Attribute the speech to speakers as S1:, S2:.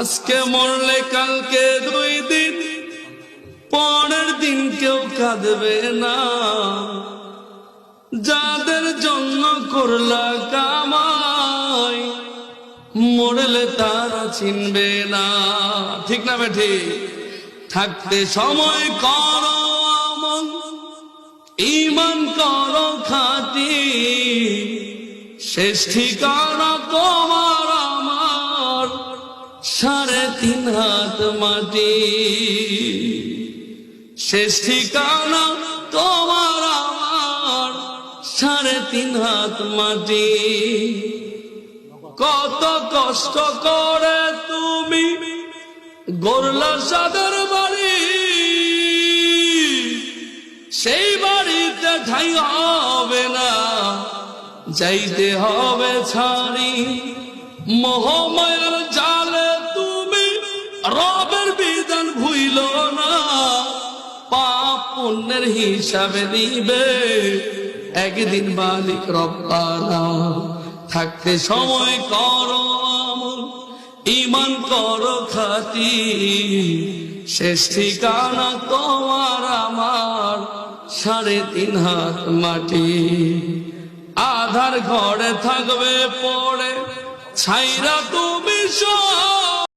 S1: আজকে মরলে কালকে 2 দিন, পরের দিন কেউ কাঁদবে না। যাদের জন্য করলা কামাই, মরলে তারা চিনবে না। ঠিক না বেঠি? থাকতে সময় করো আমল, ঈমান করো খাঁটি, শেষ ঠিকানা তোমার আমার 3.5 হাত মাটি। শেষ ঠিকানা তোমার আমার 3.5 হাত মাটি। কত কষ্ট করে তুমি গড়লা সাদের বাড়ি, সেই বাড়িতে ঠাঁই হবে না, যাইতে হবে ছাড়ি। মোহমায়ার জালে তুমি রবের বিধান ভুইল না, পাপ পুণ্যের হিসাবে দিবে একদিন মালিক রব্বানা। থাকতে সময় করো আমল, ঈমান করো খাঁটি, শেষ ঠিকানা তোমার আমার 3.5 হাত মাটি। আধার ঘরে থাকবে পড়ে, ছাইরা তুমি সব